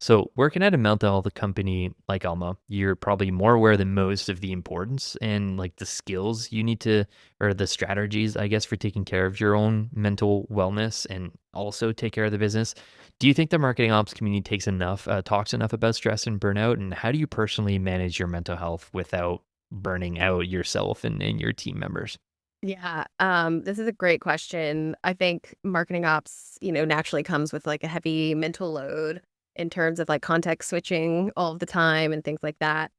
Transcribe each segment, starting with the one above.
So, working at a mental health company like Alma, you're probably more aware than most of the importance and like the skills you need to, or the strategies, I guess, for taking care of your own mental wellness and also take care of the business. Do you think the marketing ops community talks enough about stress and burnout? And how do you personally manage your mental health without burning out yourself and your team members? Yeah, this is a great question. I think marketing ops, naturally comes with like a heavy mental load in terms of like context switching all of the time and things like that.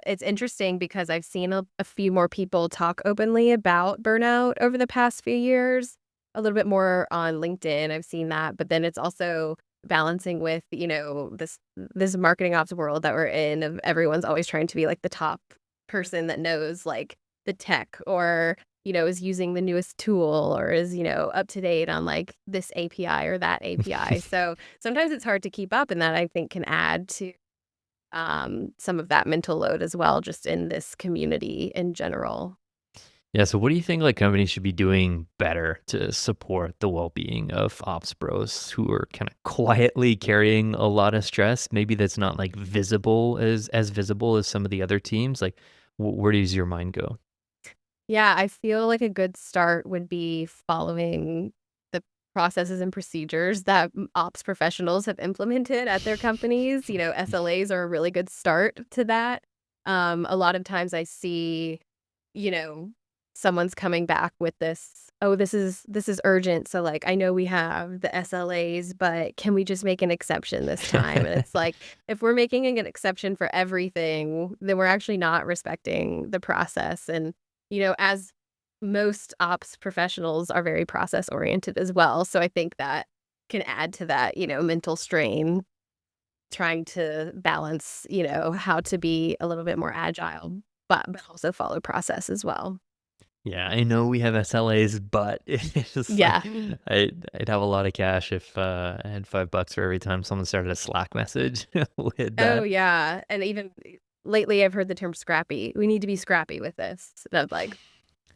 It's interesting because I've seen a few more people talk openly about burnout over the past few years, a little bit more on LinkedIn. I've seen that, but then it's also balancing with, this marketing ops world that we're in of everyone's always trying to be like the top person that knows like the tech or is using the newest tool or is, up to date on like this API or that API. So sometimes it's hard to keep up, and that I think can add to some of that mental load as well, just in this community in general. Yeah, so what do you think like companies should be doing better to support the well-being of ops bros who are kind of quietly carrying a lot of stress? Maybe that's not like visible as visible as some of the other teams. Like, where does your mind go? Yeah, I feel like a good start would be following the processes and procedures that ops professionals have implemented at their companies. SLAs are a really good start to that. A lot of times I see, you know, someone's coming back with this, "Oh, this is urgent, so, like, I know we have the SLAs, but can we just make an exception this time?" And it's like, if we're making an exception for everything, then we're actually not respecting the process, and, as most ops professionals are very process oriented as well, so I think that can add to that, mental strain, trying to balance, how to be a little bit more agile, but also follow process as well. Yeah, I know we have SLAs, but it's just like Yeah. I'd have a lot of cash if I had $5 for every time someone started a Slack message with Oh, that. yeah, and even lately, I've heard the term scrappy. "We need to be scrappy with this." And I'm like,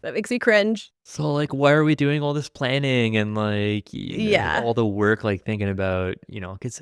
that makes me cringe. So, like, why are we doing all this planning and, like, Yeah. all the work, like, thinking about, 'cause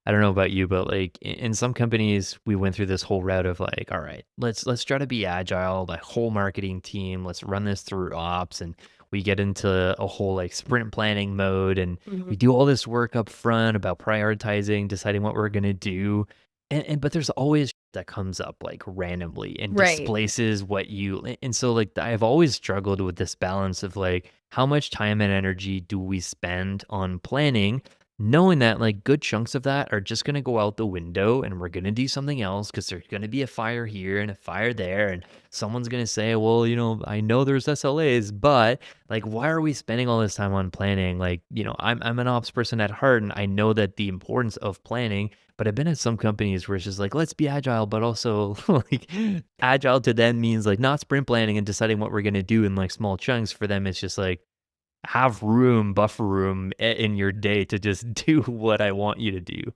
I don't know about you, but, like, in some companies, we went through this whole route of, like, "All right, let's try to be agile, the whole marketing team, let's run this through ops," and we get into a whole, like, sprint planning mode, and we Mhm. do all this work up front about prioritizing, deciding what we're gonna do, and but there's always that comes up, like, randomly and Right. displaces what you and so, like, I've always struggled with this balance of, like, how much time and energy do we spend on planning, knowing that, like, good chunks of that are just gonna go out the window, and we're gonna do something else because there's gonna be a fire here and a fire there, and someone's gonna say, "Well, I know there's SLAs, but, like, why are we spending all this time on planning?" Like, I'm an ops person at heart, and I know that the importance of planning, but I've been at some companies where it's just like, let's be agile, but also like agile to them means like not sprint planning and deciding what we're going to do in like small chunks. For them, it's just like have buffer room in your day to just do what I want you to do.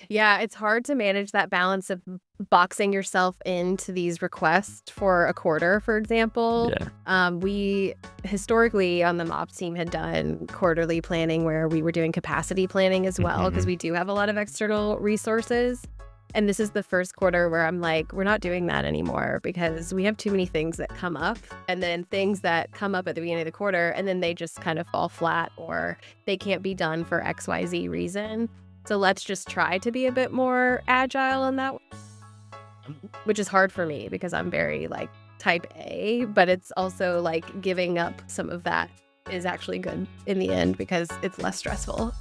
Yeah, it's hard to manage that balance of boxing yourself into these requests for a quarter, for example. Yeah. We historically on the MOPS team had done quarterly planning where we were doing capacity planning as well, because Hmm. we do have a lot of external resources. And this is the first quarter where I'm like, we're not doing that anymore because we have too many things that come up, and then things that come up at the beginning of the quarter, and then they just kind of fall flat or they can't be done for XYZ reason. So let's just try to be a bit more agile in that, which is hard for me because I'm very like type A, but it's also like giving up some of that is actually good in the end because it's less stressful.